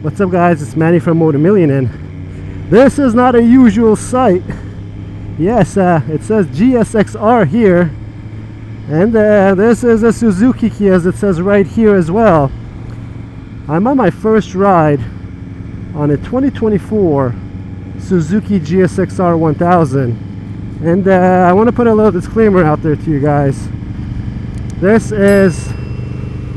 What's up guys, it's Manny from Motomillion, and this is not a usual sight. Yes, it says GSX-R here, and this is a Suzuki key, as it says right here as well. I'm on my first ride on a 2024 Suzuki GSX-R 1000, and I want to put a little disclaimer out there to you guys. This is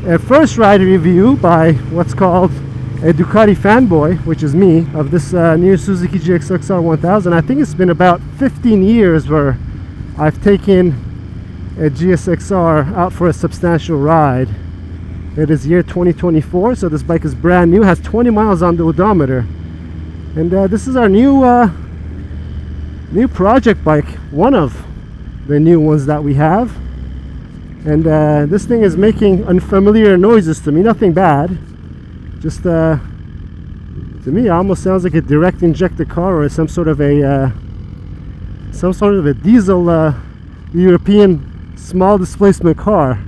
a first ride review by what's called a Ducati fanboy, which is me, of this new Suzuki GSX-R 1000. I think it's been about 15 years where I've taken a GSX-R out for a substantial ride. It is year 2024, so this bike is brand new, has 20 miles on the odometer, and this is our new project bike, one of the new ones that we have. And this thing is making unfamiliar noises to me, nothing bad. Just to me, it almost sounds like a direct injector car or some sort of a diesel European small displacement car.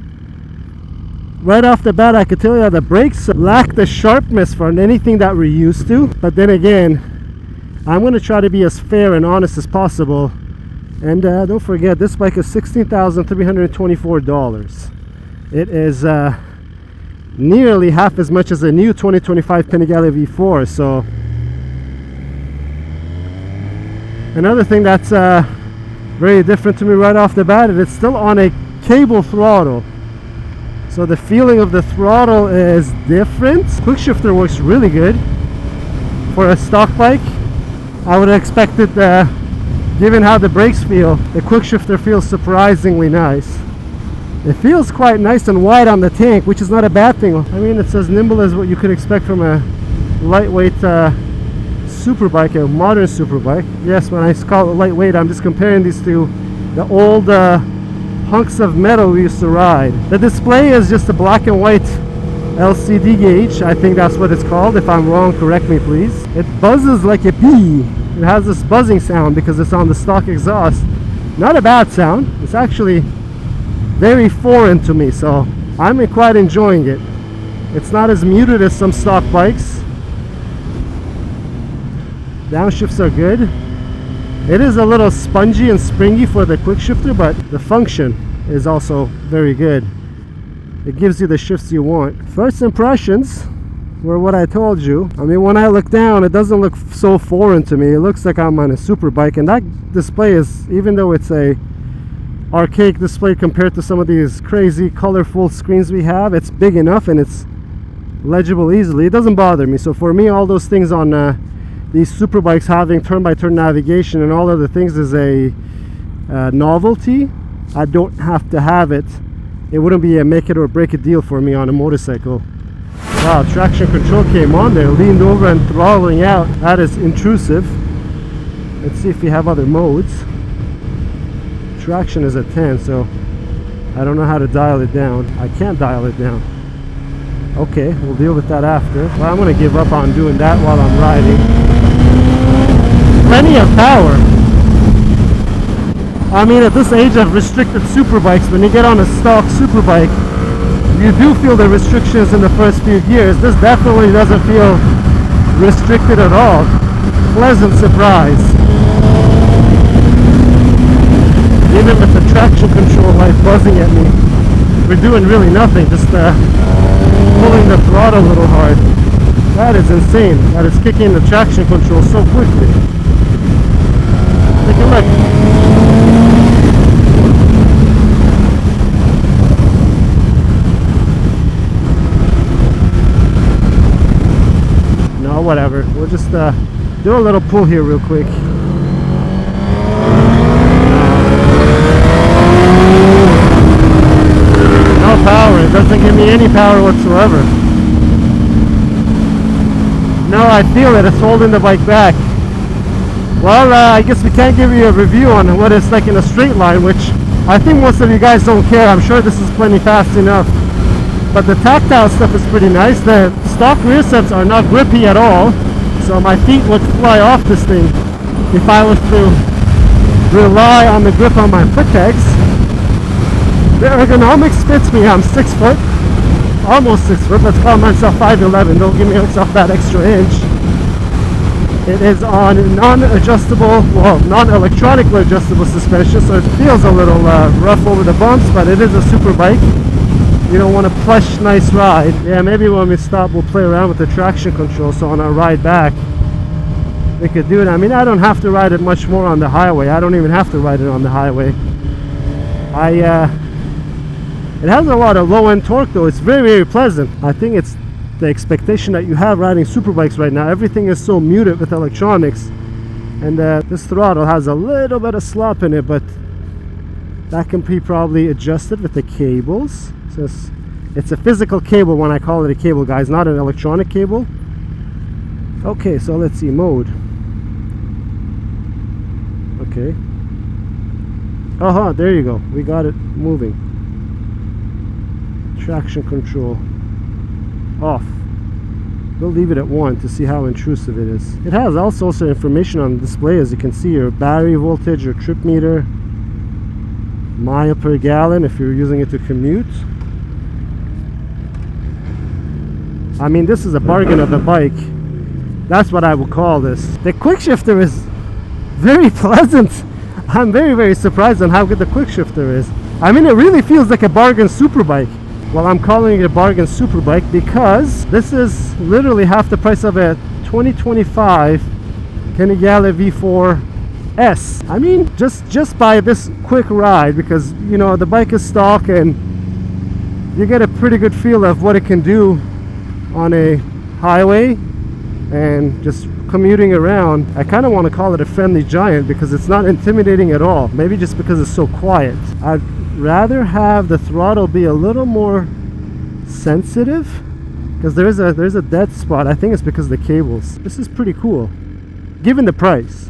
Right off the bat, I could tell you that the brakes lack the sharpness for anything that we're used to. But then again, I'm going to try to be as fair and honest as possible. And don't forget, this bike is $16,324. It is nearly half as much as a new 2025 Panigale V4. So another thing that's very different to me right off the bat, it's still on a cable throttle, so the feeling of the throttle is different. Quick shifter works really good for a stock bike. I would have expected, given how the brakes feel, the quick shifter feels surprisingly nice. It feels quite nice and wide on the tank, which is not a bad thing. I mean, it's as nimble as what you could expect from a lightweight superbike, a modern superbike. Yes, when I call it lightweight, I'm just comparing these to the old hunks of metal we used to ride. The display is just a black and white LCD gauge. I think that's what it's called. If I'm wrong, correct me please. It buzzes like a bee. It has this buzzing sound because it's on the stock exhaust. Not a bad sound. It's actually very foreign to me, so I'm quite enjoying it. It's not as muted as some stock bikes. Downshifts are good. It is a little spongy and springy for the quick shifter, but the function is also very good. It gives you the shifts you want. First impressions were what I told you. I mean, when I look down, it doesn't look so foreign to me. It looks like I'm on a super bike, and that display is, even though it's a archaic display compared to some of these crazy colorful screens we have, it's big enough and it's legible easily. It doesn't bother me. So for me, all those things on these super bikes having turn-by-turn navigation and all other things is a novelty. I don't have to have it. It wouldn't be a make it or break it deal for me on a motorcycle. Wow, traction control came on there, leaned over and throttling out. That is intrusive. Let's see if we have other modes. Traction is at 10, so I don't know how to dial it down. I can't dial it down. Okay, we'll deal with that after. Well, I'm going to give up on doing that while I'm riding. Plenty of power. I mean, at this age of restricted superbikes, when you get on a stock superbike, you do feel the restrictions in the first few gears. This definitely doesn't feel restricted at all. Pleasant surprise. Even with the traction control light buzzing at me, we're doing really nothing, just pulling the throttle a little hard. That is insane. That is kicking the traction control so quickly. Take a look. No, whatever. We'll just do a little pull here real quick. Power. It doesn't give me any power whatsoever. No, I feel it. It's holding the bike back. Well, I guess we can't give you a review on what it's like in a straight line, which I think most of you guys don't care. I'm sure this is plenty fast enough. But the tactile stuff is pretty nice. The stock rear sets are not grippy at all, so my feet would fly off this thing if I was to rely on the grip on my foot pegs. The ergonomics fits me. I'm 6 foot. almost 6 foot. Let's call myself 5'11". Don't give myself that extra inch. It is on non-adjustable, well, non-electronically adjustable suspension, so it feels a little rough over the bumps, but it is a Superbike. You don't want a plush, nice ride. Yeah, maybe when we stop, we'll play around with the traction control, so on our ride back, we could do it. I mean, I don't have to ride it much more on the highway. I don't even have to ride it on the highway. It has a lot of low-end torque, though. It's very, very pleasant. I think it's the expectation that you have riding Superbikes right now. Everything is so muted with electronics, and this throttle has a little bit of slop in it, but that can be probably adjusted with the cables. So it's a physical cable when I call it a cable, guys, not an electronic cable. Okay, so let's see mode. Okay. There you go. We got it moving. Traction control off. We'll leave it at 1 to see how intrusive it is. It has also some information on the display, as you can see, your battery voltage, your trip meter, mile per gallon if you're using it to commute. I mean, this is a bargain of a bike. That's what I would call this. The quick shifter is very pleasant. I'm very, very surprised on how good the quick shifter is. I mean, it really feels like a bargain Superbike. Well, I'm calling it a bargain Superbike because this is literally half the price of a 2025 Panigale V4 S. I mean, just by this quick ride, because you know the bike is stock and you get a pretty good feel of what it can do on a highway and just commuting around. I kind of want to call it a friendly giant because it's not intimidating at all. Maybe just because it's so quiet. I'd rather have the throttle be a little more sensitive because there's a dead spot. I think it's because of the cables. This is pretty cool given the price,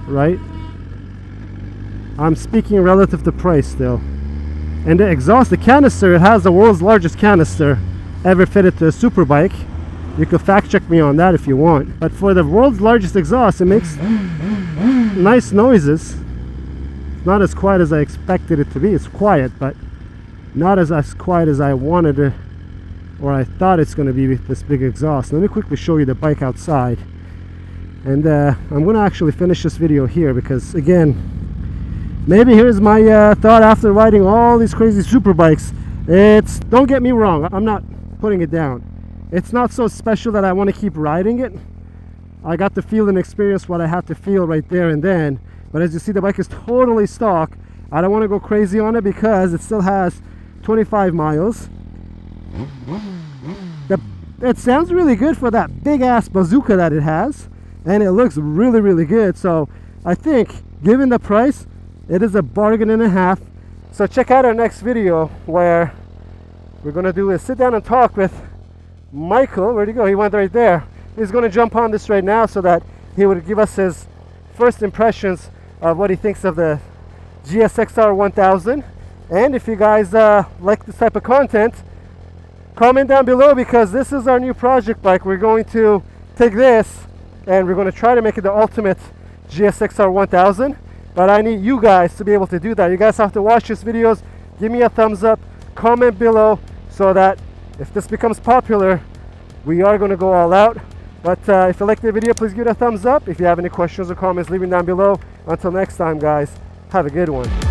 right? I'm speaking relative to price still. And the exhaust, the canister, it has the world's largest canister ever fitted to a Superbike. You could fact check me on that if you want. But for the world's largest exhaust, it makes nice noises. It's not as quiet as I expected it to be. It's quiet, but not as quiet as I wanted it, or I thought it's going to be with this big exhaust. Let me quickly show you the bike outside. And I'm going to actually finish this video here because, again, maybe here's my thought after riding all these crazy Superbikes. Don't get me wrong, I'm not putting it down. It's not so special that I want to keep riding it. I got to feel and experience what I had to feel right there and then. But as you see, the bike is totally stock. I don't want to go crazy on it because it still has 25 miles. It sounds really good for that big ass bazooka that it has, and it looks really, really good. So I think, given the price, it is a bargain and a half. So check out our next video where we're going to do is sit down and talk with Michael. Where'd he go? He went right there. He's going to jump on this right now so that he would give us his first impressions of what he thinks of the GSX-R 1000. And if you guys like this type of content, comment down below, because this is our new project bike. We're going to take this and we're going to try to make it the ultimate GSX-R 1000. But I need you guys to be able to do that. You guys have to watch these videos, give me a thumbs up, comment below, so that if this becomes popular, we are going to go all out. But if you like the video, please give it a thumbs up. If you have any questions or comments, leave them down below. Until next time, guys, have a good one.